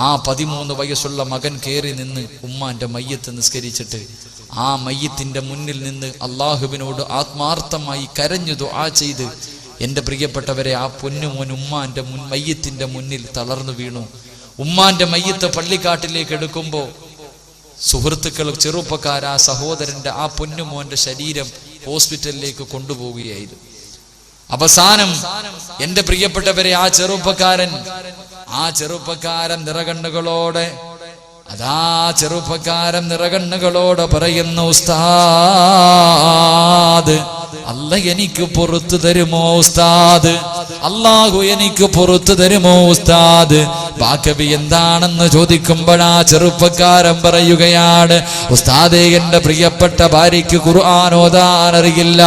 ആ 13 വയസ്സുള്ള മകൻ കയറി നിന്ന് ഉമ്മാന്റെ മയ്യത്ത് നിസ്കരിച്ചിട്ട് ആ മയ്യത്തിന്റെ മുന്നിൽ നിന്ന് അള്ളാഹുവിനോട് ആത്മാർത്ഥമായി കരഞ്ഞു ദുആ ചെയ്ത് എൻ്റെ പ്രിയപ്പെട്ടവരെ ആ പൊന്നുമോൻ ഉമ്മാന്റെ മയ്യത്തിന്റെ മുന്നിൽ തളർന്നു വീണു. ഉമ്മാന്റെ മയ്യത്ത് പള്ളിക്കാട്ടിലേക്ക് എടുക്കുമ്പോൾ സുഹൃത്തുക്കൾ ചെറുപ്പക്കാരാ സഹോദരന്റെ ആ പൊന്നുമോന്റെ ശരീരം ഹോസ്പിറ്റലിലേക്ക് കൊണ്ടുപോവുകയായിരുന്നു. അവസാനം എൻ്റെ പ്രിയപ്പെട്ടവരെ ആ ചെറുപ്പക്കാരൻ നിറകണ്ണുകളോടെ പറയുന്നു, ഉസ്താദ് അല്ല എനിക്ക് പുറത്തു തരുമോ ഉസ്താദ്, അല്ലാഹു എനിക്ക് പുറത്തു തരുമോ ഉസ്താദ്. ബാക്കവി എന്താണെന്ന് ചോദിക്കുമ്പോഴാ ചെറുപ്പക്കാരൻ പറയുകയാണ്, ഉസ്താദേ എൻ്റെ പ്രിയപ്പെട്ട ഭാര്യയ്ക്ക് ഖുർആൻ ഓതാൻ അറിയില്ല,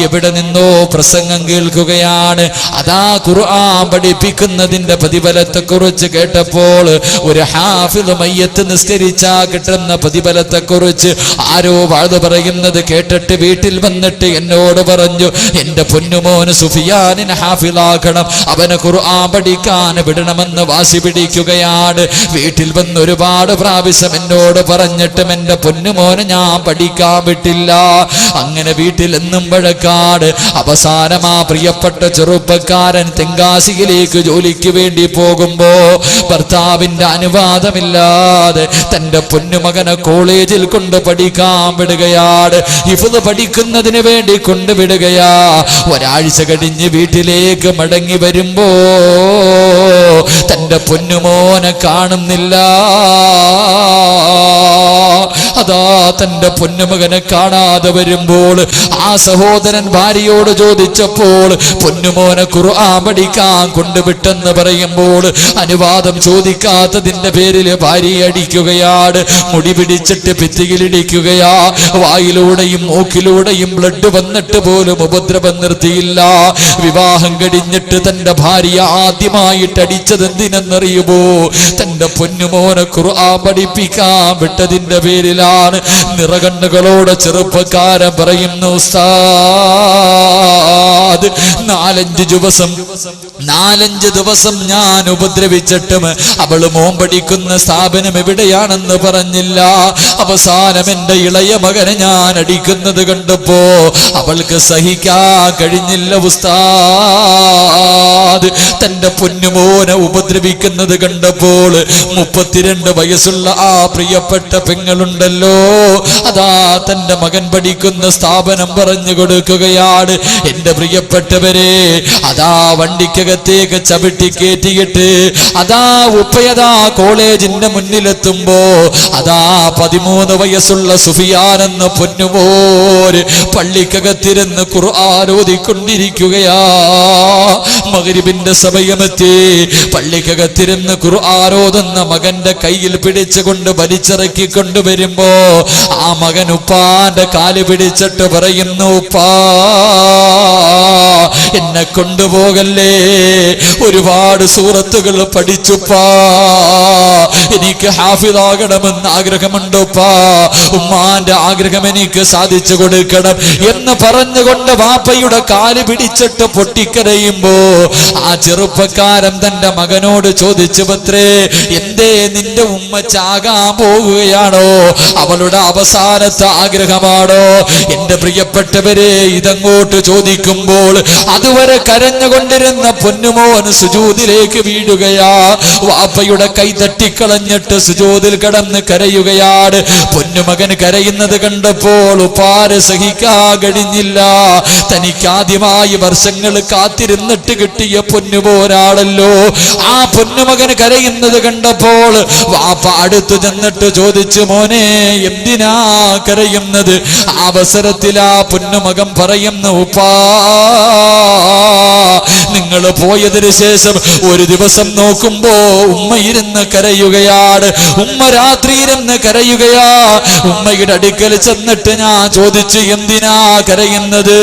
എവിടെ നിന്നോ പ്രസംഗം കേൾക്കുകയാണ്, അതാ ഖുർആൻ പഠിപ്പിക്കുന്നതിന്റെ പ്രതിഫലത്തെ കുറിച്ച് കേട്ടപ്പോൾ ഒരു ഹാഫിദ് മയ്യത്ത് നിസ്കരിച്ചാ കിട്ടുന്ന പ്രതിഫലത്തെ കുറിച്ച് ആരോ വാഴ്ന്നു പറയുന്നത് കേട്ടിട്ട് വീട്ടിൽ വന്നിട്ട് എന്നോട് പറഞ്ഞു, എന്റെ പൊന്നുമോന് സുഫിയാനിനെ ഹാഫിളാക്കണം, അവന് ഖുർആൻ പഠിക്കാൻ വിടണമെന്ന് വാശി പിടിക്കുകയാണ്. വീട്ടിൽ വന്ന് ഒരുപാട് പ്രാവശ്യം എന്നോട് പറഞ്ഞിട്ടും എന്റെ പൊന്നുമോനെ ഞാൻ പഠിക്കാൻ വിട്ടില്ല. അങ്ങനെ വീട്ടിൽ എന്നും വഴക്കാട്. അവസാനം ആ പ്രിയപ്പെട്ട ചെറുപ്പക്കാരൻ തെങ്കാശിയിലേക്ക് ജോലിക്ക് വേണ്ടി പോകുമ്പോ ഭർത്താവിന്റെ അനുവാദമില്ലാതെ തന്റെ പൊന്നുമകനെ കോളേജിൽ കൊണ്ട് പഠിക്കാൻ വിടുകയാണ്. ഹിഫ്ള് പഠിക്കുന്നതിന് വേണ്ടി കൊണ്ടുവിടുകയാ. ഒരാഴ്ച കഴിഞ്ഞ് വീട്ടിലേക്ക് മടങ്ങി വരുമ്പോ തന്റെ പൊന്നുമോനെ കാണുന്നില്ല. അതാ തന്റെ പൊന്നുമകനെ കാണാതെ വരുമ്പോൾ ആ സഹോദരൻ ഭാര്യയോട് ചോദിച്ചപ്പോൾ പൊന്നുമോനെ ഖുർആൻ പഠിക്കാൻ കൊണ്ടുവിട്ടെന്ന് പറയുമ്പോൾ അനുവാദം ചോദിക്കാത്തതിന്റെ പേരിൽ ഭാര്യയെ അടിക്കുകയാണ്. മുടി പിടിച്ചിട്ട് ഭിത്തിയിലിടിക്കുകയാ. വായിലൂടെയും മൂക്കിലൂടെയും ബ്ലഡ് വന്നിട്ട് പോലും ഉപദ്രവം നിർത്തിയില്ല. വിവാഹം കഴിഞ്ഞിട്ട് തന്റെ ഭാര്യ ആദ്യമായിട്ട് അടിച്ചത് എന്തിനെന്നറിയുമോ? തന്റെ പൊന്നുമോനെ ഖുർആൻ പഠിപ്പിക്കാൻ വിട്ടതിന്റെ പേരിലാണ്. നിറകണ്ണുകളോടെ ചെറുപ്പക്കാരൻ പറയുന്നു, ഉസ്താദ് 4-5 ദിവസം ഞാൻ ഉപദ്രവിച്ചിട്ടും അവള് മോൻ പഠിക്കുന്ന സ്ഥാപനം എവിടെയാണെന്ന് പറഞ്ഞില്ല. അവസാനം എന്റെ ഇളയ മകനെ ഞാൻ അടിക്കുന്നത് കണ്ടപ്പോ അവൾക്ക് സഹിക്കാൻ കഴിഞ്ഞില്ല ഉസ്താദ്. തന്റെ പൊന്നുമോനെ ഉപദ്രവിക്കുന്നത് കണ്ടപ്പോൾ 32 വയസ്സുള്ള ആ പ്രിയപ്പെട്ട പെങ്ങളുണ്ടല്ലോ, അതാ തന്റെ മകൻ പഠിക്കുന്ന സ്ഥാപനം പറഞ്ഞു കൊടുക്കുകയാണ്. എന്റെ പ്രിയപ്പെട്ടവരെ, അതാ വണ്ടിക്കകത്തേക്ക് ചവിട്ടി കയറ്റിയിട്ട് അതാ ഉപ്പയതാ കോളേജിന്റെ മുന്നിലെത്തുമ്പോ അതാ 13 വയസ്സുള്ള സുഫിയാൻ എന്ന പൊന്നുമോര് പള്ളിക്കകത്തിരുന്ന് ഖുർആൻ ഓതിക്കൊണ്ടിരിക്കുകയാ. മഗ്രിബിന്റെ സമയമെത്തി. പള്ളിക്കകത്തിരുന്ന് ഖുർആൻ ഓതുന്ന മകന്റെ കയ്യിൽ പിടിച്ചുകൊണ്ട് വലിച്ചിറക്കി കൊണ്ടുവരുമ്പോ ആ മകൻ ഉപ്പാന്റെ കാല് പിടിച്ചിട്ട് പറയുന്നു, ഉപ്പാ എന്നെ കൊണ്ടുപോകല്ലേ, ഒരുപാട് സൂറത്തുകൾ പഠിച്ചുപ്പാ, എനിക്ക് ഹാഫിളാകണമെന്ന് ആഗ്രഹമുണ്ടോപ്പാ, ഉമ്മാന്റെ ആഗ്രഹം എനിക്ക് സാധിച്ചു കൊടുക്കണം എന്ന് പറഞ്ഞുകൊണ്ട് വാപ്പയുടെ കാല് പിടിച്ചിട്ട് പൊട്ടിക്കരയുമ്പോ ആ ചെറുപ്പക്കാരൻ തന്റെ മകനോട് ചോദിച്ചു, പത്രേ എന്തേ നിന്റെ ഉമ്മ ചാകാൻ പോകുകയാണോ? അവളുടെ അവസാനത്തെ ആഗ്രഹമാണോ? എന്റെ പ്രിയപ്പെട്ടവരെ, ഇതങ്ങോട്ട് ചോദിക്കുമ്പോൾ അതുവരെ കരഞ്ഞുകൊണ്ടിരുന്ന പൊന്നുമോൻ സുജൂദിലേക്ക് വീഴുകയാ. വാപ്പയുടെ കൈ തട്ടിക്കളഞ്ഞിട്ട് സുജൂദിൽ കിടന്ന് കരയുകയാണ്. പൊന്നുമകൻ കരയുന്നത് കണ്ടപ്പോൾ ഉപ്പാരെ സഹിക്കാൻ കഴിഞ്ഞില്ല. തനിക്കാദ്യമായി വർഷങ്ങൾ കാത്തിരുന്നിട്ട് കിട്ടിയ പൊന്നുപോരാണല്ലോ. ആ പൊന്നുമകൻ കരയുന്നത് കണ്ടപ്പോൾ വാപ്പ അടുത്തു ചെന്നിട്ട് ചോദിച്ചു, മോനെ എന്തിനാ കരയുന്നത്? അവസരത്തിൽ ആ പൊന്നുമകൻ പറയുന്നു, ഉപ്പാ നിങ്ങൾ പോയതിനു ശേഷം ഒരു ദിവസം നോക്കുമ്പോ ഉമ്മ ഇരുന്ന് കരയുകയാണ്. ഉമ്മ രാത്രി ഇരുന്ന് കരയുകയാ. ഉമ്മയുടെ അടുക്കൽ ചെന്നിട്ട് ഞാൻ ചോദിച്ചു, എന്തിനാ കരയുന്നത്?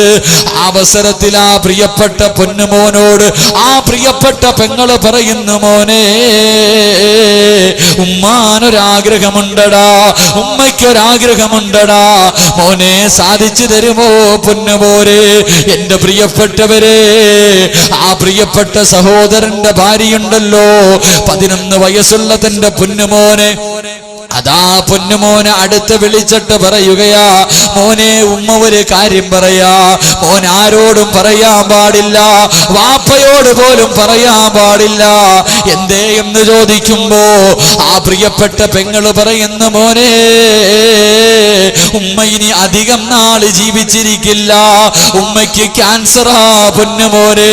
അവസരത്തിൽ ആ പ്രിയപ്പെട്ട പൊന്നുമോനോട് ആ പ്രിയപ്പെട്ട പെങ്ങള് പറയുന്നു, മോനെ ഉമ്മാനൊരാഗ്രഹമുണ്ടടാ, ഉമ്മയ്ക്കൊരാഗ്രഹമുണ്ടടാ, മോനെ സാധിച്ചു തരുമോ പൊന്നുപോരെ? എന്റെ പ്രിയപ്പെട്ടവരെ, ആ പ്രിയപ്പെട്ട സഹോദരന്റെ ഭാര്യയുണ്ടല്ലോ, 11 വയസ്സുള്ള തന്റെ പൊന്നുമോനെ, അതാ പൊന്നുമോനെ അടുത്ത് വിളിച്ചിട്ട് പറയുകയാ, മോനെ ഉമ്മ ഒരു കാര്യം പറയാ, മോൻ ആരോടും പറയാൻ പാടില്ല, വാപ്പയോട് പോലും പറയാൻ പാടില്ല. എന്തേ എന്ന് ചോദിക്കുമ്പോ ആ പ്രിയപ്പെട്ട പെങ്ങള് പറയുന്ന, മോനെ ഉമ്മ ഇനി അധികം നാള് ജീവിച്ചിരിക്കില്ല, ഉമ്മയ്ക്ക് ക്യാൻസറാ പൊന്നുമോനെ,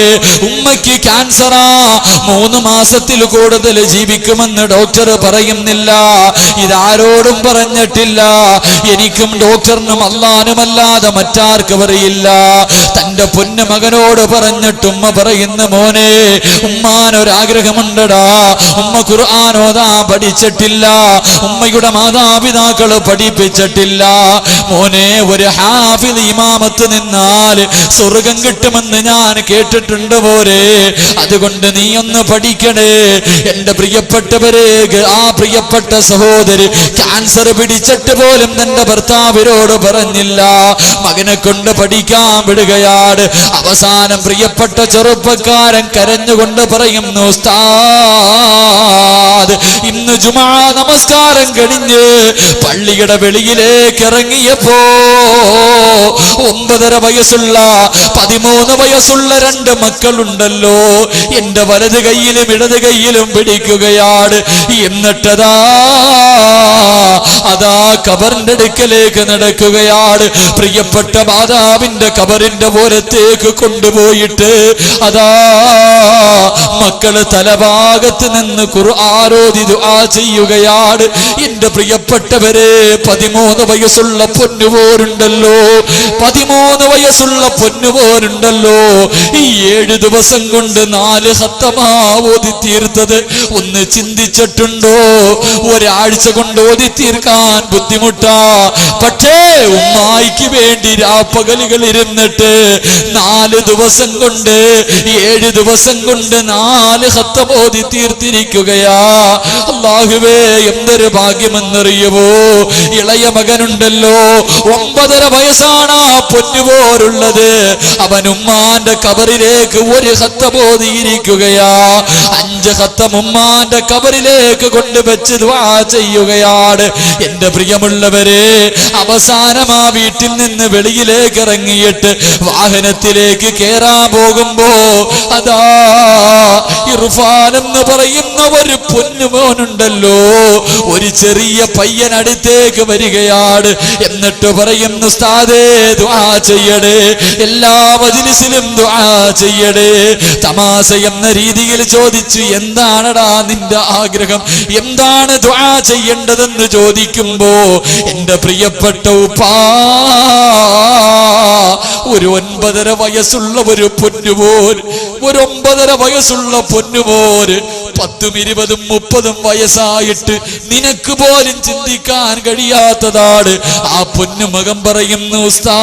ഉമ്മയ്ക്ക് ക്യാൻസറാ, 3 മാസത്തിൽ കൂടുതൽ ജീവിക്കുമെന്ന് ഡോക്ടർ പറയുന്നില്ല. ഇതാരോടും പറഞ്ഞിട്ടില്ല, എനിക്കും ഡോക്ടറിനും അല്ലാനുമല്ലാതെ മറ്റാർക്ക് പറയില്ല. തന്റെ പൊന്നു മകനോട് പറഞ്ഞിട്ട് ഉമ്മ പറയുന്ന, മോനെ ഉമ്മാനൊരാഗ്രഹമുണ്ടടാ, ഉമ്മ ഖുർആൻ ഓതാൻ പഠിച്ചിട്ടില്ല, ഉമ്മയുടെ മാതാപിതാക്കള് പഠിപ്പിച്ചിട്ടില്ല, മോനെ ഒരു ഹാഫിദ് ഇമാമത്ത് നിന്നാൽ സ്വർഗം കിട്ടുമെന്ന് ഞാൻ കേട്ടിട്ടുണ്ട് പോരെ, അതുകൊണ്ട് നീ ഒന്ന് പഠിക്കണേ. എന്റെ പ്രിയപ്പെട്ടവരെ, ആ പ്രിയപ്പെട്ട സഹോദരി ക്യാൻസർ പിടിച്ചിട്ട് പോലും തന്റെ ഭർത്താവിനോട് പറഞ്ഞില്ല, മകനെ കൊണ്ട് പഠിക്കാൻ വിടുകയാണ്. അവസാനം പ്രിയപ്പെട്ട ചെറുപ്പക്കാരൻ കരഞ്ഞുകൊണ്ട് പറയുന്നു, ഉസ്താദ് ഇന്ന് ജുമാ നമസ്കാരം കഴിഞ്ഞ് പള്ളിയുടെ വെളിയിലേക്ക് ഇറങ്ങിയപ്പോ 9.5 വയസ്സുള്ള 13 വയസ്സുള്ള 2 മക്കളുണ്ടല്ലോ, എന്റെ വലത് കൈയിലും ഇടത് കൈയിലും പിടിക്കുകയാണ്. എന്നിട്ടതാ കബറിന്റെ അടുക്കലേക്ക് നടക്കുകയാണ്. പ്രിയപ്പെട്ട മാതാവിന്റെ കബറിന്റെ ഓരത്തേക്ക് കൊണ്ടുപോയിട്ട് അതാ മക്കള് തലഭാഗത്ത് നിന്ന് ഖുർആൻ ഓതി ദുആ ചെയ്യുകയാണ്. എന്റെ പ്രിയപ്പെട്ടവരെ, 13 വയസ്സുള്ള പൊന്നുപോരുണ്ടല്ലോ, 13 വയസ്സുള്ള പൊന്നുപോരുണ്ടല്ലോ, ഈ 7 ദിവസം കൊണ്ട് 4 ഖത്തമാ ഓതി തീർത്തത് ഒന്ന് ചിന്തിച്ചിട്ടുണ്ടോ? ഒരാഴ്ച കൊണ്ട് ഓതി തീർക്കാൻ ബുദ്ധിമുട്ടാ, പക്ഷേ ഉമ്മായിക്ക് വേണ്ടി രാപ്പകലുകൾ ഇരുന്നിട്ട് 4 ദിവസം കൊണ്ട് 7 ദിവസം കൊണ്ട് 4 ഖത്തം ഓതി തീർത്തിരിക്കുകയാ. അല്ലാഹുവേ, എന്തൊരു ഭാഗ്യമെന്നറിയുമോ? ഇളയ മകനുണ്ടല്ലോ, 9.5 വയസ്സാണ് ആ പൊന്നുപോലുള്ളത്, അവൻ ഉമ്മാന്റെ കബറിലേക്ക് 1 ഖത്തം ഓതിയിരിക്കുകയാ. 5 ഖത്തം ഉമ്മാന്റെ കബറിലേക്ക് കൊണ്ടുവച്ച് ദുആ ചെയ്യുകയാണ്. എന്റെ പ്രിയമുള്ളവരെ, അവസാനം ആ വീട്ടിൽ നിന്ന് വെളിയിലേക്ക് ഇറങ്ങിയിട്ട് വാഹനത്തിലേക്ക് കേറാൻ പോകുമ്പോ അതാ ഇർഫാൻ എന്ന് പറയുന്ന ഒരു പൊന്നുമോനുണ്ടല്ലോ, ഒരു ചെറിയ പയ്യൻ അടുത്തേക്ക് വരികയാണ്. എന്നിട്ട് പറയുന്നു, ഉസ്താദേ ദുആ ചെയ്യണേ, എല്ലാ മജ്‌ലിസിലും ദുആ ചെയ്യണേ. തമാശ എന്ന രീതിയിൽ ചോദിച്ചു, എന്താണടാ നിന്റെ ആഗ്രഹം, എന്താണ് ദുആ ചെയ്യേണ്ടതെന്ന് ചോദിക്കുമ്പോ എന്റെ പ്രിയപ്പെട്ട ഉപ്പാ, ഒരു 9.5 വയസ്സുള്ള ഒരു പൊന്നുപോര്, ഒരു 9.5 വയസ്സുള്ള പൊന്നുപോര് 10, 20, 30 വയസ്സായിട്ട് നിനക്ക് പോലും ചിന്തിക്കാൻ കഴിയാത്തതാണ്. ആ പൊന്നുമകൻ പറയുന്നു, ഉസ്താദ്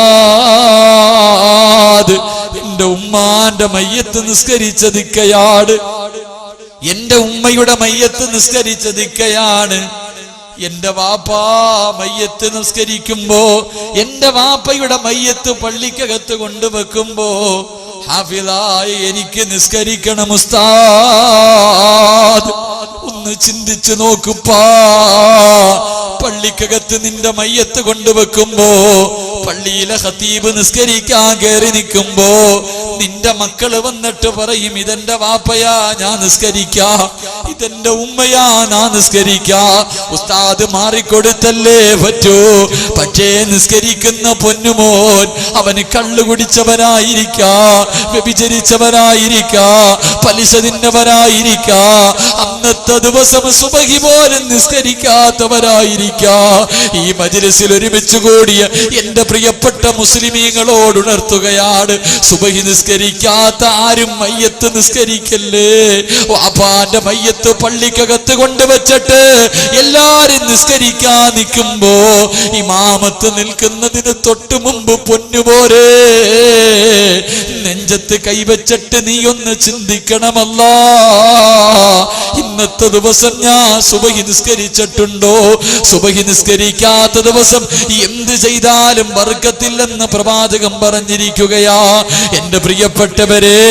എന്റെ ഉമ്മാന്റെ മയ്യത്ത് നിസ്കരിച്ചതിക്കയാണ്, എന്റെ ഉമ്മയുടെ മയ്യത്ത് നിസ്കരിച്ചതിക്കയാണ്. എന്റെ വാപ്പാ മയ്യത്ത് നിസ്കരിക്കുമ്പോ, എന്റെ വാപ്പയുടെ മയ്യത്ത് പള്ളിക്കകത്ത് കൊണ്ടുവെക്കുമ്പോ ഹാഫിളായി എനിക്ക് നിസ്കരിക്കണം ഉസ്താദ്. ഒന്ന് ചിന്തിച്ചു നോക്കുപ്പാ, പള്ളിക്കകത്ത് നിന്റെ മയ്യത്ത് കൊണ്ടുവെക്കുമ്പോ, പള്ളിയിലെ ഖതീബ് നിസ്കരിക്കാൻ കയറി നിൽക്കുമ്പോ നിന്റെ മക്കള് വന്നിട്ട് പറയും, ഇതെന്റെ വാപ്പയാ ഞാൻ നിസ്കരിക്കാ, ഇതെന്റെ ഉമ്മയാ ഞാൻ നിസ്കരിക്കാ. ഉസ്താദ് മാറിക്കൊടുത്തല്ലേ പറ്റൂ. പക്ഷേ നിസ്കരിക്കുന്ന പൊന്നുമോൻ അവന് കള്ളു കുടിച്ചവനായിരിക്കാ, വ്യഭിചരിച്ചവനായിരിക്കാ, പലിശ തിന്നവനായിരിക്കാ, അന്നത്തെ ദിവസം സുബഹി പോലും നിസ്കരിക്കാത്തവരായിരിക്കാ. ഈ മജ്‌ലിസിൽ ഒരുമിച്ച് കൂടിയ എന്റെ പ്രിയപ്പെട്ട മുസ്ലിമീങ്ങളോട് ഉണർത്തുകയാണ്, സുബഹി നിസ്കരിക്കാത്ത ആരും മയ്യത്ത് നിസ്കരിക്കല്ലേ. വാപ്പാന്റെ മയ്യത്ത് പള്ളിക്കകത്ത് കൊണ്ടുവച്ചിട്ട് എല്ലാരും നിസ്കരിക്കാൻ നിൽക്കുമ്പോ ഇമാമത്ത് നിൽക്കുന്നതിന് തൊട്ടു മുമ്പ് പൊന്നുപോരെ നെഞ്ചത്ത് കൈവച്ചിട്ട് നീ ഒന്ന് ചിന്തിക്കണമല്ലാ, ഇന്നത്തെ ദിവസം ഞാൻ സുബഹി നിസ്കരിച്ചിട്ടുണ്ടോ? സുബഹി നിസ്കരിക്കാത്ത ദിവസം എന്ത് ചെയ്താലും ബർക്കത്തില്ലെന്ന് പ്രവാചകൻ പറഞ്ഞിരിക്കുകയാ. എന്റെ പ്രിയപ്പെട്ടവരെ,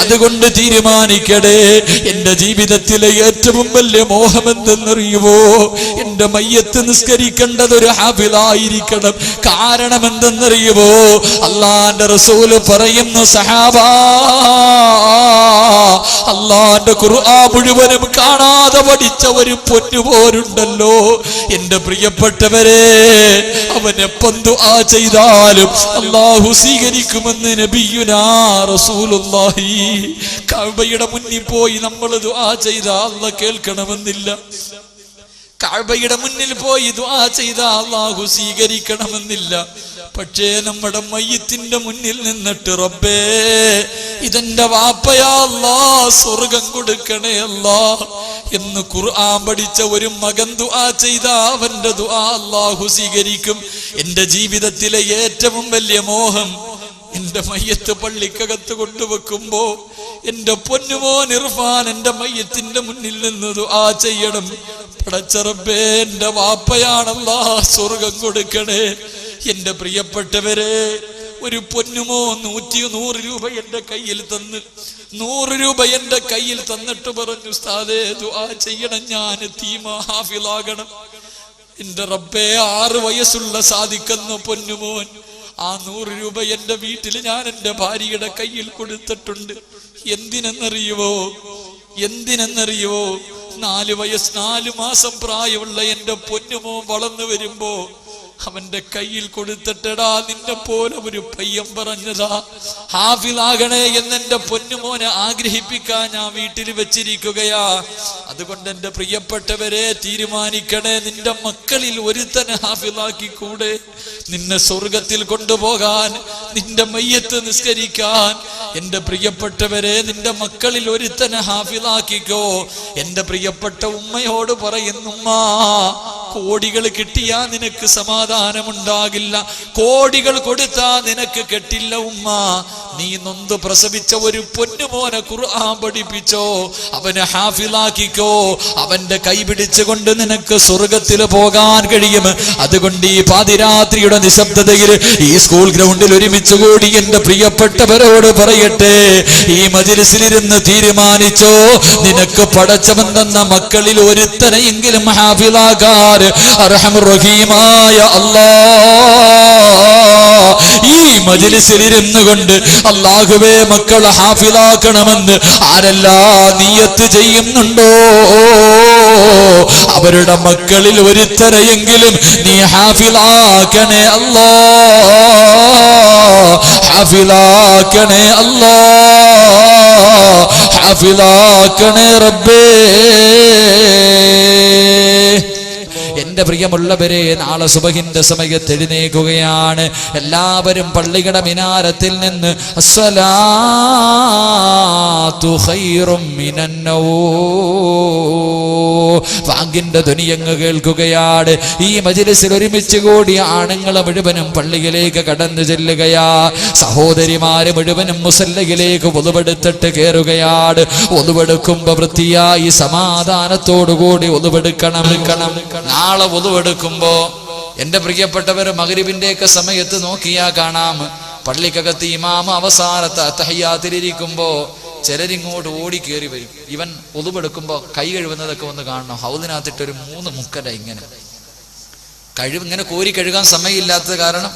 അതുകൊണ്ട് തീരുമാനിക്കടേ, എന്റെ ജീവിതത്തിലെ ഏറ്റവും വലിയ മോഹം എന്തെന്നറിയുമോ? എന്റെ മയ്യത്ത് നിസ്കരിക്കേണ്ടത് ഒരു ഹാഫിളായിരിക്കണം. കാരണം എന്തെന്നറിയുമോ? അള്ളാന്റെ റസൂല് പറയുന്നു, സഹാബാ, അള്ളാന്റെ ഖുർആൻ മുഴുവനും കാണാതെ പഠിച്ച ഒരു പൊന്നുപോരുണ്ടല്ലോ. എന്റെ പ്രിയപ്പെട്ടവരെ, അവൻ എപ്പം ദുആ ചെയ്താലും അല്ലാഹു സ്വീകരിക്കുമെന്ന് നബിയുനാ റസൂലുള്ളാഹി. കഅബയുടെ മുന്നിൽ പോയി നമ്മൾ ദുആ ചെയ്താൽ അല്ലാഹു കേൾക്കണമെന്നില്ല. കഅബയുടെ മുന്നിൽ പോയി ദുആ ചെയ്താൽ അല്ലാഹു സ്വീകരിക്കണമെന്നില്ല. പക്ഷേ നമ്മുടെ മയ്യത്തിന്റെ മുന്നിൽ നിന്നിട്ട് റബ്ബേ, ഇതെന്റെ വാപ്പയാ അല്ലാഹ്, സ്വർഗം കൊടുക്കണേ അല്ലാഹ് എന്ന് ഖുർആൻ പഠിച്ച ഒരു മകൻ ദുആ ചെയ്താ അവന്റെ ദുആ അല്ലാഹു സ്വീകരിക്കും. എന്റെ ജീവിതത്തിലെ ഏറ്റവും വലിയ മോഹം, എന്റെ മയ്യത്ത് പള്ളിക്കകത്ത് കൊണ്ടുവെക്കുമ്പോ എന്റെ പൊന്നുമോൻ ഇർഫാൻ എന്റെ മയ്യത്തിന്റെ മുന്നിൽ നിന്ന് ദുആ ചെയ്യണം. പടച്ച റബ്ബേ, എന്റെ വാപ്പയാണല്ലാ, സ്വർഗം കൊടുക്കണേ. എന്റെ പ്രിയപ്പെട്ടവരെ, ഒരു പൊന്നുമോ 100 രൂപ എന്റെ കയ്യിൽ തന്ന് 100 രൂപ എന്റെ കയ്യിൽ തന്നിട്ട് പറഞ്ഞു, ഉസ്താദേ ദുആ ചെയ്യണം, ഞാൻ യതീമ ഹാഫിളാകണം. എന്റെ റബ്ബേ, 6 വയസ്സുള്ള സാദിക്കുന്ന പൊന്നുമോൻ, ആ 100 രൂപ എന്റെ വീട്ടിൽ ഞാൻ എന്റെ ഭാര്യയുടെ കയ്യിൽ കൊടുത്തിട്ടുണ്ട്. എന്തിനെന്നറിയുവോ? 4 മാസം പ്രായമുള്ള എന്റെ പൊന്നുമോ വളർന്നു വരുമ്പോ അവന്റെ കയ്യിൽ കൊടുത്തിട്ടടാ, നിന്നെ പോലെ ഒരു പയ്യൻ പറഞ്ഞതാ, ഹാഫിളാകണേ എന്നെന്റെ പൊന്നുമോനെ ആഗ്രഹിപ്പിക്കാൻ ഞാൻ വീട്ടിൽ വെച്ചിരിക്കുകയാ. അതുകൊണ്ട് എന്റെ പ്രിയപ്പെട്ടവരെ, തീരുമാനിക്കണേ, നിന്റെ മക്കളിൽ ഒരുത്തനെ ഹാഫിളാക്കിക്കൂടെ? നിന്നെ സ്വർഗത്തിൽ കൊണ്ടുപോകാൻ, നിന്റെ മയ്യത്ത് നിസ്കരിക്കാൻ. എന്റെ പ്രിയപ്പെട്ടവരെ, നിന്റെ മക്കളിൽ ഒരുത്തനെ ഹാഫിളാക്കിക്കോ. എന്റെ പ്രിയപ്പെട്ട ഉമ്മയോട് പറയുന്നുമ്മ, കോടികൾ കിട്ടിയാ നിനക്ക് സമാധാനമുണ്ടാകില്ല, കോടികൾ കൊടുത്താ നിനക്ക് കെട്ടില്ല ഉമ്മ. നീ നൊന്ത് പ്രസവിച്ച ഒരു പൊന്നുമോനെ ഖുർആൻ പഠിപ്പിച്ചോ, അവനെ ഹാഫിളാക്കിക്കോ. അവന്റെ കൈ പിടിച്ചുകൊണ്ട് നിനക്ക് സ്വർഗത്തിൽ പോകാൻ കഴിയും. അതുകൊണ്ട് ഈ പാതിരാത്രിയുടെ നിശബ്ദതയിൽ ഈ സ്കൂൾ ഗ്രൗണ്ടിൽ ഒരുമിച്ച് കൂടി എന്റെ പ്രിയപ്പെട്ടവരോട് പറയട്ടെ, ഈ മജ്‌ലിസിലിരുന്ന് തീരുമാനിച്ചോ, നിനക്ക് പടച്ചവൻ തന്ന മക്കളിൽ ഒരുത്തനെയെങ്കിലും ഹാഫിളാക്കാൻ അർഹമുർ റഹീമായ അല്ലാഹ് ഈ മജ്‌ലിസിലിരുന്നു കൊണ്ട് അല്ലാഹുവേ മക്കളെ ഹാഫിളാക്കണമെന്ന് ആരെല്ലാം നിയ്യത്ത് ചെയ്യുന്നുണ്ടോ, അവരുടെ മക്കളിൽ ഒരുത്തരെയെങ്കിലും നീ ഹാഫിളാക്കണേ അല്ലാഹ്, ഹാഫിളാക്കണേ അല്ലാഹ്, ഹാഫിളാക്കണേ റബ്ബേ. എന്റെ പ്രിയമുള്ളവരെ, നാളെ സുബഹിന്റെ സമയത്ത് എഴുന്നേൽക്കുകയാണ്. എല്ലാവരും പള്ളിയുടെ മിനാരത്തിൽ നിന്ന് അസ്സലാത്തു ഖൈറും മിനന്നൗം വാങ്കിന്റെ ധ്വനിയങ്ങ് കേൾക്കുകയാണ്. ഈ മജ്‌ലിസിൽ ഒരുമിച്ച് കൂടിയ ആണുങ്ങളെ മുഴുവനും പള്ളിയിലേക്ക് കടന്നു ചെല്ലുകയാ. സഹോദരിമാര് മുഴുവനും മുസല്ലയിലേക്ക് ഒതുവെടുത്തിട്ട് കയറുകയാണ്. ഒതുവെടുക്കുമ്പോ വൃത്തിയായി സമാധാനത്തോടുകൂടി ഒതുവെടുക്കണം. നാളെ ഒതുവെടുക്കുമ്പോ എന്റെ പ്രിയപ്പെട്ടവർ, മഗ്‌രിബിന്റെയൊക്കെ സമയത്ത് നോക്കിയാ കാണാം, പള്ളിക്കകത്ത് ഇമാമ അവസാനത്തെ തഹയ്യാത്തിലിരിക്കുമ്പോ ചിലരിങ്ങോട്ട് ഓടി കയറി വരും. ഇവൻ ഒതുവെടുക്കുമ്പോ കൈ കഴുകുന്നതൊക്കെ ഒന്ന് കാണണം. ഹൗദിനകത്തിട്ടൊരു 3 മുക്കല ഇങ്ങനെ ഇങ്ങനെ കോരി കഴുകാൻ സമയമില്ലാത്തത് കാരണം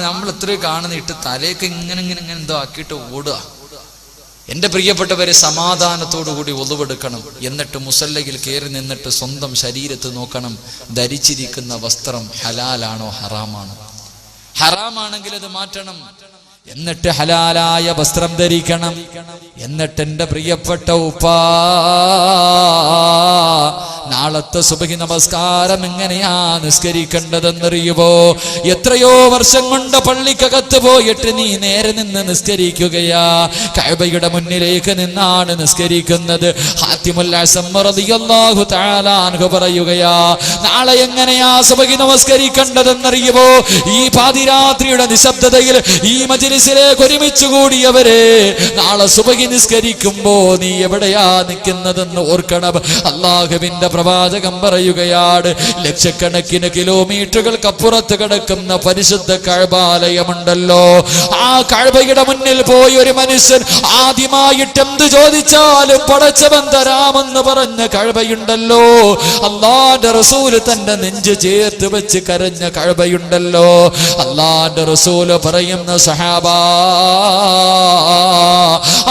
നമ്മൾ എത്രയോ കാണുന്നിട്ട് തലയൊക്കെ ഇങ്ങനെ എന്തോ ആക്കിയിട്ട് ഓടുക. എന്റെ പ്രിയപ്പെട്ടവരെ, സമാധാനത്തോടുകൂടി ഒളുവെടുക്കണം. എന്നിട്ട് മുസല്ലയിൽ കയറി നിന്നിട്ട് സ്വന്തം ശരീരത്ത് നോക്കണം, ധരിച്ചിരിക്കുന്ന വസ്ത്രം ഹലാലാണോ ഹറാമാണോ. ഹറാമാണെങ്കിൽ അത് മാറ്റണം. എന്നിട്ട് ഹലാലായ വസ്ത്രം ധരിക്കണം. എന്നിട്ട് എന്റെ പ്രിയപ്പെട്ട ഉപ്പാ, നാളത്തെ സുബഹി നമസ്കാരം എങ്ങനെയാ നിസ്കരിക്കേണ്ടതെന്നറിയുമോ? എത്രയോ വർഷം കൊണ്ട് പള്ളിക്കകത്ത് പോയിട്ട് നീ നേരെ നിന്ന് നിസ്കരിക്കുകയാ. കഅബയുടെ മുന്നിലേക്ക് നിന്നാണ് നിസ്കരിക്കുന്നത്. ഹാത്തിമുൽ അസ്സം റളിയല്ലാഹു തആല അൻഹു പറയുകയാ, നാളെ എങ്ങനെയാ സുബഹി നമസ്കരിക്കേണ്ടതെന്നറിയുമോ? ഈ പാതിരാത്രിയുടെ നിശബ്ദതയിൽ ഈ മജ്‌ലിസിലേക്ക് ഒരുമിച്ച് കൂടിയവരെ, നാളെ സുബഹി നിസ്കരിക്കുമ്പോ നീ എവിടെയാ നിൽക്കുന്നതെന്ന് ഓർക്കണം. അല്ലാഹുവിന്റെ പ്രവാചകൻ പറയുകയാണ്, ലക്ഷക്കണക്കിന് കിലോമീറ്ററുകൾക്കപ്പുറത്ത് കിടക്കുന്ന പരിശുദ്ധ കഅബാലയമുണ്ടല്ലോ, ആ കഅബയുടെ മുന്നിൽ പോയി ഒരു മനുഷ്യൻ ആദ്യമായിട്ട് എന്ത് ചോദിച്ചാലും പടച്ചവൻ തരാമെന്ന് പറഞ്ഞ കഅബയുണ്ടല്ലോ, അല്ലാഹുവിന്റെ റസൂൽ തന്റെ നെഞ്ച് ചേർത്ത് വെച്ച് കരഞ്ഞ കഅബയുണ്ടല്ലോ. അല്ലാഹുവിന്റെ റസൂൽ പറയുന്ന സഹാബാ,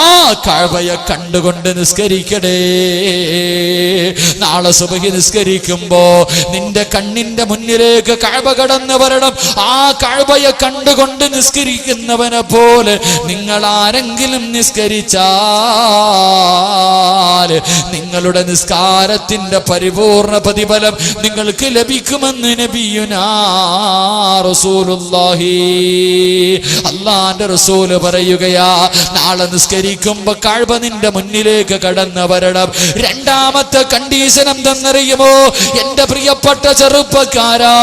ആ കഅബയെ കണ്ടുകൊണ്ട് നിസ്കരിക്കടേ. നാളെ സുബഹി നിസ്കരിക്കുമ്പോ നിന്റെ കണ്ണിന്റെ മുന്നിലേക്ക് കഅബ കടന്നു വരണം. ആ കഅബയെ കണ്ടുകൊണ്ട് നിസ്കരിക്കുന്നവനെ പോലെ നിങ്ങൾ ആരെങ്കിലും നിസ്കരിച്ചാൽ നിങ്ങളുടെ നിസ്കാരത്തിന്റെ പരിപൂർണ പ്രതിഫലം നിങ്ങൾക്ക് ലഭിക്കുമെന്ന് നബിയുനാ റസൂലുള്ളാഹി. അല്ലാഹുവിന്റെ റസൂൽ പറയുകയാ, നാളെ നിസ്കരിക്കുമ്പോ കഅബ നിന്റെ മുന്നിലേക്ക് കടന്നു വരണം. രണ്ടാമത്തെ കണ്ടീഷൻ എന്തെന്നറിയുമോ എന്റെ പ്രിയപ്പെട്ട ചെറുപ്പക്കാരാ?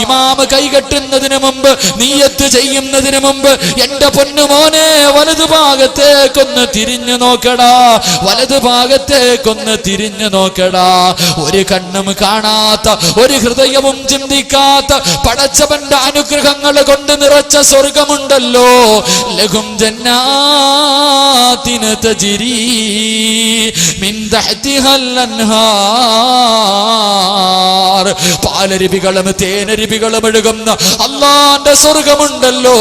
ഇമാമ കൈകെട്ടുന്നതിന് മുമ്പ്, നിയ്യത്ത് ചെയ്യുന്നതിന് മുമ്പ് എന്റെ പൊന്നുമോനെ വലതുഭാഗത്തേക്കൊന്ന് തിരിഞ്ഞു നോക്കടാ, വലതുഭാഗത്തേക്കൊന്ന് തിരിഞ്ഞു നോക്കടാ. ഒരു കണ്ണും കാണാത്ത, ഒരു ഹൃദയവും ചിന്തിക്കാത്ത പടച്ചവന്റെ അനുഗ്രഹങ്ങൾ കൊണ്ട് നിറച്ച സ്വർഗമുണ്ടല്ലോ, ലഹും ജന്നാത്തിൻ തജ്രി മിൻ തഹ്തിഹൽ അൻഹാർ, പാലരുവികളും തേനരുവികളും ഒഴുകുന്ന അല്ലാഹുവിന്റെ സ്വർഗമുണ്ടല്ലോ.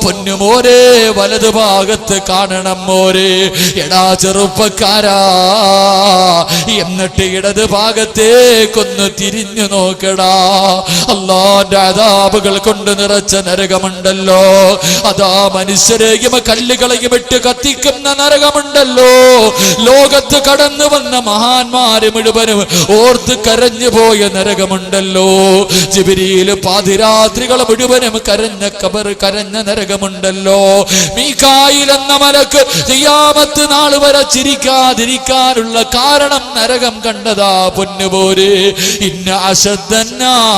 പൊന്നുമോരെ വലതുഭാഗത്ത് കാണണം മോരെ. എടാ ചെറുപ്പക്കാരാ, എന്നിട്ട് ഇടത് ഭാഗത്തേക്കൊന്ന് തിരിഞ്ഞു നോക്കടാ. അല്ലാഹുവിന്റെ അദാബുകൾ കൊണ്ട് നിറച്ച നരകമുണ്ടല്ലോ, അതാ മനുഷ്യരെയും കല്ലുകളെയും ഇട്ട് കത്തിക്കുന്ന നരകമുണ്ടല്ലോ. ലോകത്ത് കടന്നു വന്ന മഹാന്മാര് മുഴുവനും ഓർത്ത് കരഞ്ഞു പോയ നരകമുണ്ടല്ലോ. ജിബ്രീൽ പാതിരാത്രികൾ മുഴുവനും കരഞ്ഞ കരഞ്ഞ നരകമുണ്ടല്ലോ. മീകായിൽ എന്ന മലക്ക് ഖിയാമത്ത് നാൾ വരെ ചിരിക്കാതിരിക്കാനുള്ള കാരണം നരകം കണ്ടതാ പൊന്നുപോരെ. ഇന്ന അശദ്ദന്നാരി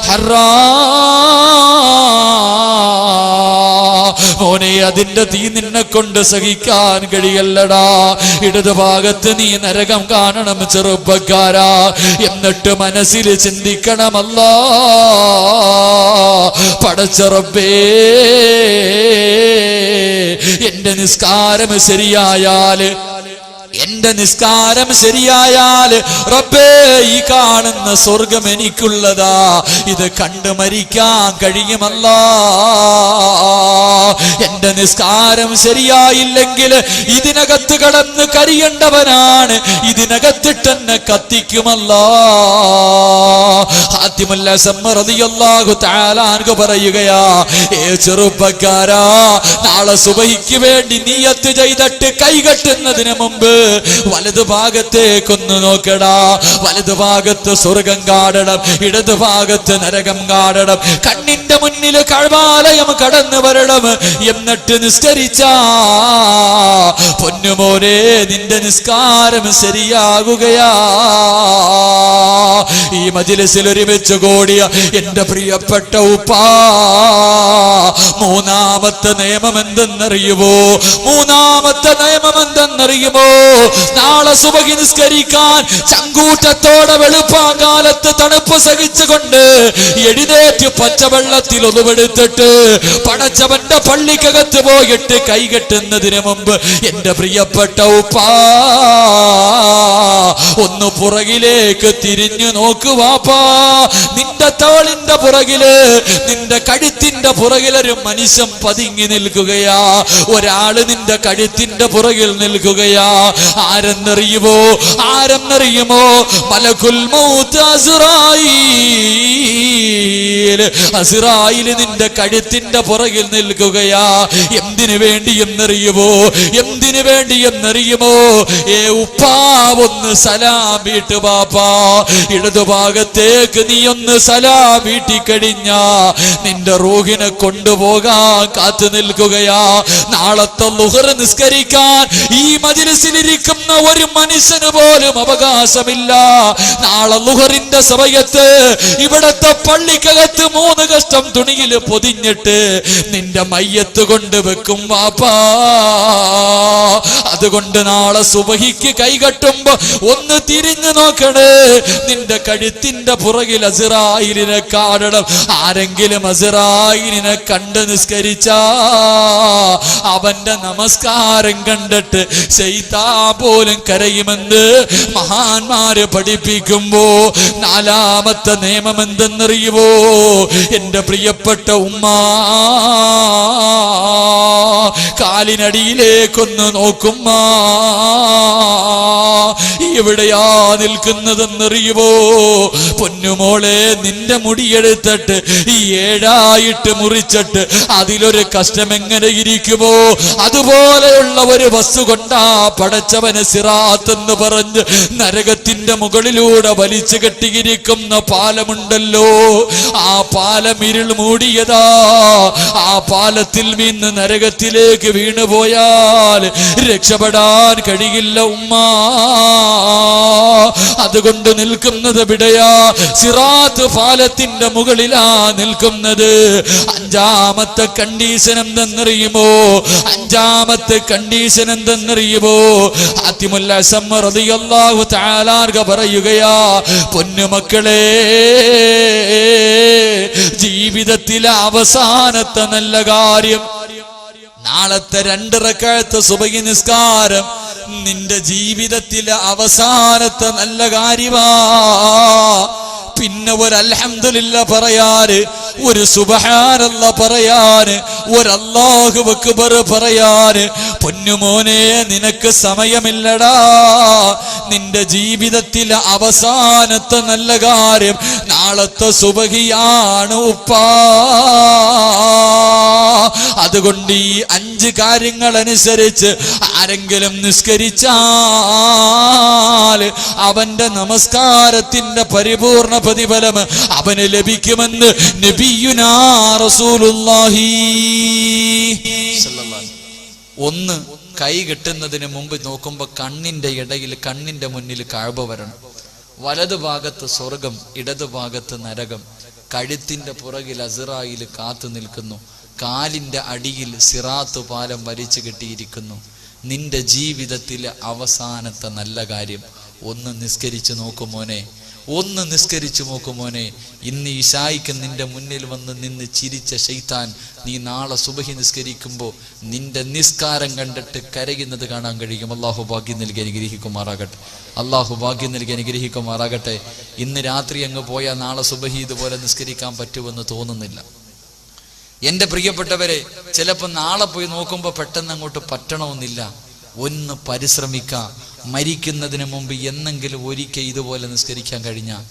ഹറാ, മോനെ അതിന്റെ തീ നിന്നെ കൊണ്ട് സഹിക്കാൻ കഴിയല്ലടാ. ഇടത് ഭാഗത്ത് നീ നരകം കാണണം ചെറുപ്പക്കാരാ. എന്നിട്ട് മനസ്സിൽ ചിന്തിക്കണമല്ല, പടച്ച റബ്ബേ, എന്റെ നിസ്കാരം ശരിയായാല്, എന്റെ നിസ്കാരം ശരിയായാല് റബ്ബേ, ഈ കാണുന്ന സ്വർഗം എനിക്കുള്ളതാ. ഇത് കണ്ടു മരിക്കാൻ കഴിയുമല്ല. എന്റെ നിസ്കാരം ശരിയായില്ലെങ്കിൽ ഇതിനകത്ത് കടന്ന് കരിയേണ്ടവനാണ്, ഇതിനകത്തിട്ടെന്നെ കത്തിക്കുമല്ല. ഹാത്തിമുൽ അസ്സം റളിയല്ലാഹു തആല അൻഹു പറയുകയാ, ഏ ചെറുപ്പക്കാരാ, നാളെ സുബഹിക്ക് വേണ്ടി നിയ്യത്ത് ചെയ്തിട്ട് കൈകെട്ടുന്നതിന് മുമ്പ് വലതുഭാഗത്തേക്കൊന്ന് നോക്കടാ. വലതുഭാഗത്ത് സ്വർഗം കാണണം, ഇടതുഭാഗത്ത് നരകം കാണണം. കണ്ണിന്റെ മുന്നിൽ കഅബാലയം കടന്നു വരണം. എന്നിട്ട് നിസ്കരിച്ചാ പൊന്നുമോനെ നിന്റെ നിസ്കാരം ശരിയാകുകയാ. ഈ മജ്‌ലിസിൽ ഒരുമിച്ച് കൂടിയ എന്റെ പ്രിയപ്പെട്ട ഉപ്പാ, മൂന്നാമത്തെ നിയമം എന്തെന്നറിയുമോ? മൂന്നാമത്തെ നിയമം എന്തെന്നറിയുമോ? നാളെ സുബഹി നിസ്കരിക്കാൻ ചങ്കൂറ്റത്തോടെ വെളുപ്പാങ്കാലത്ത് തണുപ്പ് സഹിച്ചുകൊണ്ട് എഴുന്നേറ്റ് പച്ചവെള്ളത്തിൽ ഒതുവെടുത്തിട്ട് പടച്ചവന്റെ പള്ളിക്കകത്ത് പോയിട്ട് കൈകെട്ടുന്നതിന് മുമ്പ് എന്റെ പ്രിയപ്പെട്ട ഉപ്പാ, ഒന്ന് പുറകിലേക്ക് തിരിഞ്ഞു നോക്കുവാപ്പാ. നിന്റെ തോളിന്റെ പുറകില്, നിന്റെ കഴുത്തിന്റെ പുറകിലൊരു മനുഷ്യൻ പതുങ്ങി നിൽക്കുകയാ. ഒരാള് നിന്റെ കഴുത്തിന്റെ പുറകിൽ നിൽക്കുകയാ. ആരെന്നറിയുമോ? ആരെന്നറിയുമോ? മലക്കുൽ മൗത്ത് അസ്റായീൽ. അസ്റായീൽ നിന്റെ കഴുത്തിന്റെ പുറകിൽ നിൽക്കുകയാ. എന്തിനു വേണ്ടി എന്നറിയുമോ? എന്തിനു എന്തിനു വേണ്ടി എന്നറിയുമോ? ഉപ്പാ ഒന്ന് സലാം വീട്ട് ബാപ്പാ, ഇടതുഭാഗത്തേക്ക് നീ ഒന്ന് സലാം വീട്ടിക്കഴിഞ്ഞാ നിന്റെ റൂഹിനെ കൊണ്ടുപോകാൻ കാത്തു നിൽക്കുകയാ. നാളത്തെ ളുഹർ നിസ്കരിക്കാൻ ഈ മജ്‌ലിസിലിരിക്കുന്ന ഒരു മനുഷ്യന് പോലും അവകാശമില്ല. നാളെ ളുഹറിന്റെ സമയത്ത് ഇവിടത്തെ പള്ളിക്കകത്ത് 3 കഷ്ടം തുണിയിൽ പൊതിഞ്ഞിട്ട് നിന്റെ മയ്യത്ത് കൊണ്ട് വെക്കും വാപ്പാ. അതുകൊണ്ട് നാളെ സുബഹിക്ക് കൈകെട്ടുമ്പോ ഒന്ന് തിരിഞ്ഞു നോക്കണേ. നിന്റെ കഴുത്തിന്റെ പുറകിൽ അസ്റായിലിനെ കാണണം. ആരെങ്കിലും അസ്റായിലിനെ കണ്ട് നിസ്കരിച്ചാ അവന്റെ നമസ്കാരം കണ്ടിട്ട് ശൈത്താൻ പോലും കരയുമെന്ന് മഹാന്മാര് പഠിപ്പിക്കുമ്പോ 4ാമത്തെ നിയമം എന്തെന്നറിയുമോ? എന്റെ പ്രിയപ്പെട്ട ഉമ്മ, കാലിനടിയിലേക്കൊന്ന് നോക്കുമ്മ, എവിടെയാ നിൽക്കുന്നതെന്നറിയുമോ? പൊന്നുമോളെ, നിന്റെ മുടിയെടുത്തിട്ട് 7ആയിട്ട് മുറിച്ചിട്ട് അതിലൊരു കഷ്ടം എങ്ങനെ ഇരിക്കുമോ അതുപോലെയുള്ള ഒരു വസ്തു കൊണ്ടാ പടച്ചവന് സിറാത്ത് എന്ന് പറഞ്ഞ് നരകത്തിന്റെ മുകളിലൂടെ വലിച്ചു കെട്ടിയിരിക്കുന്ന പാലമുണ്ടല്ലോ. ആ പാലം ഇരുൾ മൂടിയതാ. ആ പാലത്തിൽ നിന്ന് നരകത്തിലേക്ക് വീണുപോയാൽ രക്ഷപ്പെടാൻ കഴിയില്ല ഉമ്മ. അതുകൊണ്ട് നിൽക്കുന്നത് എവിടെയാ? സിറാത്ത് പാലത്തിന്റെ മുകളിലാ നിൽക്കുന്നത്. 5ാമത്തെ കണ്ടീഷൻ എന്തെന്നറിയുമോ? 5ാമത്തെ കണ്ടീഷൻ എന്തെന്നറിയുമോ? ആത്തിമുൽ അസം റളിയല്ലാഹു തആല പറയുകയാ, പൊന്നുമക്കളെ, ജീവിതത്തിലെ അവസാനത്തെ നല്ല കാര്യം നാളത്തെ 2 റക്അത്ത് സുബഹി നിസ്കാരം നിന്റെ ജീവിതത്തിലെ അവസാനത്തെ നല്ല കാര്യമാ. പിന്നെ ഒരു അൽഹംദുലില്ലാ പറയാന്, ഒരു സുബ്ഹാനല്ലാഹ് പറയാന്, ഒരു അല്ലാഹു അക്ബർ പറയാന് പൊന്നുമോനെ നിനക്ക് സമയമില്ലടാ. നിന്റെ ജീവിതത്തിലെ അവസാനത്തെ നല്ല കാര്യം നാളത്തെ സുബഹിയാണ് ഉപ്പാ. അതുകൊണ്ട് ഈ 5 കാര്യങ്ങൾ അനുസരിച്ച് ആരെങ്കിലും നിസ്കരിച്ചാൽ അവന്റെ നമസ്കാരത്തിന്റെ പരിപൂർണ പ്രതിഫലം അവന് ലഭിക്കുമെന്ന് നബിയുനാ റസൂലുള്ളാഹി. 1, കൈ കെട്ടുന്നതിന് മുമ്പ് നോക്കുമ്പോ കണ്ണിന്റെ ഇടയിൽ, കണ്ണിന്റെ മുന്നിൽ കഅബ വരണം. വലതുഭാഗത്ത് സ്വർഗം, ഇടതുഭാഗത്ത് നരകം. കഴുത്തിന്റെ പുറകിൽ അസ്റായിൽ കാത്തു നിൽക്കുന്നു. കാലിന്റെ അടിയിൽ സിറാത്ത് പാലം വലിച്ചു കെട്ടിയിരിക്കുന്നു. നിന്റെ ജീവിതത്തിലെ അവസാനത്തെ നല്ല കാര്യം ഒന്ന് നിസ്കരിച്ചു നോക്കുമോനെ, ഒന്ന് നിസ്കരിച്ചു നോക്കുമോനെ. ഇന്ന് ഇശായിക്ക് നിന്റെ മുന്നിൽ വന്ന് നിന്ന് ചിരിച്ച ശൈത്താൻ നീ നാളെ സുബഹി നിസ്കരിക്കുമ്പോൾ നിന്റെ നിസ്കാരം കണ്ടിട്ട് കരയുന്നത് കാണാൻ കഴിയും. അള്ളാഹു ഭാഗ്യം നൽകി അനുഗ്രഹിക്കുമാറാകട്ടെ. അള്ളാഹു ഭാഗ്യം നൽകി അനുഗ്രഹിക്കുമാറാകട്ടെ. ഇന്ന് രാത്രി അങ്ങ് പോയാൽ നാളെ സുബഹി ഇതുപോലെ നിസ്കരിക്കാൻ പറ്റുമെന്ന് തോന്നുന്നില്ല. എൻ്റെ പ്രിയപ്പെട്ടവരെ, ചിലപ്പോൾ നാളെ പോയി നോക്കുമ്പോൾ പെട്ടെന്ന് അങ്ങോട്ട് പറ്റണമെന്നില്ല. ഒന്ന് പരിശ്രമിക്കാം. മരിക്കുന്നതിന് മുമ്പ് എന്നെങ്കിലും ഒരിക്കൽ ഇതുപോലെ നിസ്കരിക്കാൻ കഴിഞ്ഞാൽ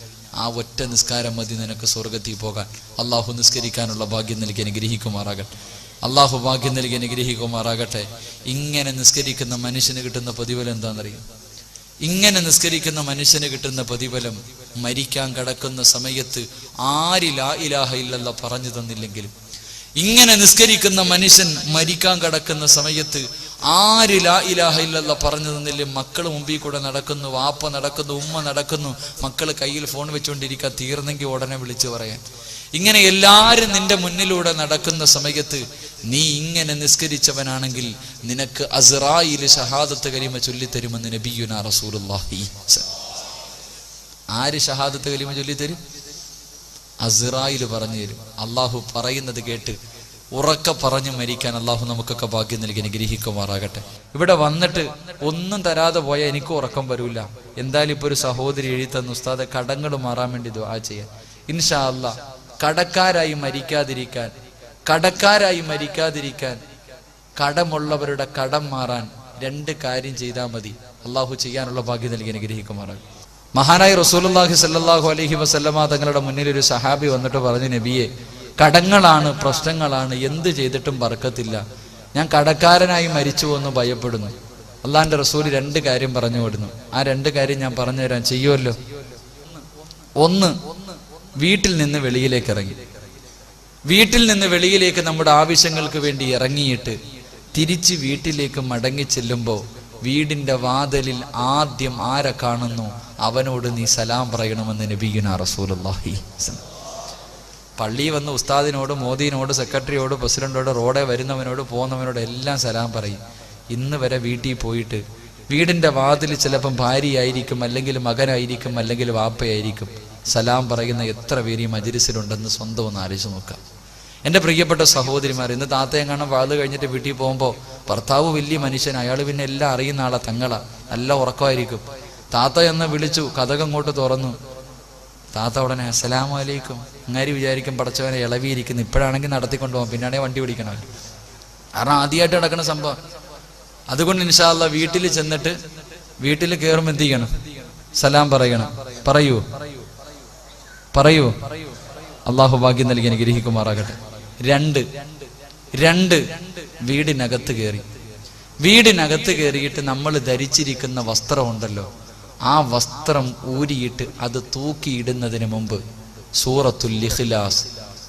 ആ ഒറ്റ നിസ്കാരം മതി നിനക്ക് സ്വർഗത്തിൽ പോകാൻ. അള്ളാഹു നിസ്കരിക്കാനുള്ള ഭാഗ്യം നൽകി അനുഗ്രഹിക്കുമാറാകട്ടെ. അള്ളാഹു ഭാഗ്യം നൽകി അനുഗ്രഹിക്കുമാറാകട്ടെ. ഇങ്ങനെ നിസ്കരിക്കുന്ന മനുഷ്യന് കിട്ടുന്ന പ്രതിഫലം എന്താണെന്നറിയും? ഇങ്ങനെ നിസ്കരിക്കുന്ന മനുഷ്യന് കിട്ടുന്ന പ്രതിഫലം മരിക്കാൻ കിടക്കുന്ന സമയത്ത് ആര് ലാ ഇലാഹ ഇല്ലല്ലാഹ് പറഞ്ഞു തന്നില്ലെങ്കിലും, ഇങ്ങനെ നിസ്കരിക്കുന്ന മനുഷ്യൻ മരിക്കാൻ കിടക്കുന്ന സമയത്ത് ആര് ലാ ഇലാഹ ഇല്ലല്ലാഹ് പറഞ്ഞു തന്നില്ലേ? മക്കൾ മുമ്പിൽ കൂടെ നടക്കുന്നു, വാപ്പ നടക്കുന്നു, ഉമ്മ നടക്കുന്നു, മക്കൾ കയ്യിൽ ഫോൺ വെച്ചുകൊണ്ടിരിക്കുക, തീർന്നെങ്കിൽ ഉടനെ വിളിച്ചു പറയാൻ. ഇങ്ങനെ എല്ലാവരും നിന്റെ മുന്നിലൂടെ നടക്കുന്ന സമയത്ത് നീ ഇങ്ങനെ നിസ്കരിച്ചവനാണെങ്കിൽ നിനക്ക് അസ്റായിൽ ഷഹാദത്ത് കലിമ ചൊല്ലിത്തരുമെന്ന് നബിയുനാ റസൂലുള്ളാഹി. ആര് ഷഹാദത്ത് കലിമ ചൊല്ലിത്തരും? അസ്റായിൽ പറഞ്ഞു തരും. അള്ളാഹു പറയുന്നത് കേട്ട് ഉറക്കെ പറഞ്ഞു മരിക്കാൻ അള്ളാഹു നമുക്കൊക്കെ ഭാഗ്യം നൽകി അനുഗ്രഹിക്കുമാറാകട്ടെ. ഇവിടെ വന്നിട്ട് ഒന്നും തരാതെ പോയാൽ എനിക്ക് ഉറക്കം വരൂല. എന്തായാലും ഇപ്പൊ ഒരു സഹോദരി എഴുതി തന്നു, ഉസ്താദെ കടങ്ങൾ മാറാൻ വേണ്ടി ദുആ ചെയ്യാൻ. ഇൻഷാ അല്ലാഹ് കടക്കാരായി മരിക്കാതിരിക്കാൻ കടമുള്ളവരുടെ കടം മാറാൻ 2 കാര്യം ചെയ്താൽ മതി. അള്ളാഹു ചെയ്യാനുള്ള ഭാഗ്യം നൽകി അനുഗ്രഹിക്കുമാറാകട്ടെ. മഹാനായ റസൂലുള്ളാഹി സ്വല്ലല്ലാഹു അലൈഹി വസല്ലമ തങ്ങളുടെ മുന്നിൽ ഒരു സഹാബി വന്നിട്ട് പറഞ്ഞു, നബിയെ, കടങ്ങളാണ്, പ്രശ്നങ്ങളാണ്, എന്ത് ചെയ്തിട്ടും ബർക്കത്തില്ല. ഞാൻ കടക്കാരനായി മരിച്ചു എന്ന് ഭയപ്പെടുന്നു. അള്ളാഹിന്റെ റസൂൽ 2 കാര്യം പറഞ്ഞു കൊടുന്നു. ആ 2 കാര്യം ഞാൻ പറഞ്ഞു തരാൻ ചെയ്യുമല്ലോ. ഒന്ന്, വീട്ടിൽ നിന്ന് വെളിയിലേക്ക് ഇറങ്ങി. വീട്ടിൽ നിന്ന് വെളിയിലേക്ക് നമ്മുടെ ആവശ്യങ്ങൾക്ക് വേണ്ടി ഇറങ്ങിയിട്ട് തിരിച്ച് വീട്ടിലേക്ക് മടങ്ങി ചെല്ലുമ്പോൾ വീടിന്റെ വാതിലിൽ ആദ്യം ആരെ കാണുന്നു അവനോട് നീ സലാം പറയണമെന്ന് നബിയുനാ റസൂലുള്ളാഹി. പള്ളി വന്ന് ഉസ്താദിനോട്, മോദിനോട്, സെക്രട്ടറിയോട്, പ്രസിഡന്റോട്, റോഡെ വരുന്നവനോട്, പോകുന്നവനോട് എല്ലാം സലാം പറയും. ഇന്ന് വരെ വീട്ടിൽ പോയിട്ട് വീടിന്റെ വാതിൽ ചിലപ്പം ഭാര്യയായിരിക്കും, അല്ലെങ്കിൽ മകനായിരിക്കും, അല്ലെങ്കിൽ വാപ്പയായിരിക്കും, സലാം പറയുന്ന എത്ര പേര് ഈ മജ്‌ലിസിലുണ്ടെന്ന് സ്വന്തം ഒന്ന് ആലോചിച്ച് നോക്കാം. എൻ്റെ പ്രിയപ്പെട്ട സഹോദരിമാർ, ഇന്ന് താത്തയെങ്ങാനും വാത് കഴിഞ്ഞിട്ട് വീട്ടിൽ പോകുമ്പോൾ ഭർത്താവ് വലിയ മനുഷ്യൻ, അയാൾ പിന്നെ എല്ലാം അറിയുന്ന ആളെ, തങ്ങളാ, നല്ല ഉറക്കമായിരിക്കും. താത്ത എന്ന് വിളിച്ചു, കതകങ്ങോട്ട് തുറന്നു. താത്ത ഉടനെ അസ്സലാമു അലൈക്കും. അങ്ങാരി വിചാരിക്കും പടച്ചവനെ ഇളവിയിരിക്കുന്നു, ഇപ്പോഴാണെങ്കിൽ നടത്തിക്കൊണ്ടുപോകാം, പിന്നാണെങ്കിൽ വണ്ടി പിടിക്കണമല്ലോ. കാരണം ആദ്യമായിട്ട് നടക്കുന്ന സംഭവം. അതുകൊണ്ട് ഇൻഷാ അല്ലാഹ് വീട്ടിൽ ചെന്നിട്ട് വീട്ടിൽ കയറുമ്പോൾ എന്ത് ചെയ്യണം? സലാം പറയണം. പറയൂ. അള്ളാഹു ഭാഗ്യം നൽകി അനുഗ്രഹിക്കുമാറാകട്ടെ. 2 വീടിനകത്ത് കയറി. വീടിനകത്ത് കയറിയിട്ട് നമ്മൾ ധരിച്ചിരിക്കുന്ന വസ്ത്രമുണ്ടല്ലോ, ആ വസ്ത്രം ഊരിയിട്ട് അത് തൂക്കിയിടുന്നതിന് മുമ്പ് സൂറത്തുൽ ഇഖ്ലാസ്,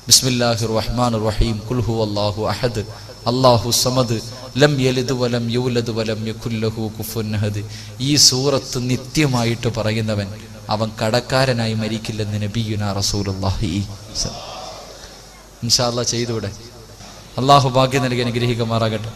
ബിസ്മില്ലാഹിർ റഹ്മാനിർ റഹീം, ഖുൽ ഹുവല്ലാഹു അഹദ് അല്ലാഹു സമദ് ലം യലിദ് വലം യൂലദ് വലം യകുൽ ലഹു കുഫുവൻ അഹദ്, ഈ സൂറത്ത് നിത്യമായിട്ട് പറയുന്നവൻ അവൻ കടക്കാരനായി മരിക്കില്ലെന്ന് നബിയുനാ റസൂലുള്ളാഹി. ഇൻഷാ അല്ലാഹ് ചെയ്തൂടെ? അള്ളാഹു ഭാഗ്യം നൽകി അനുഗ്രഹിക്കുമാറാകട്ടെ.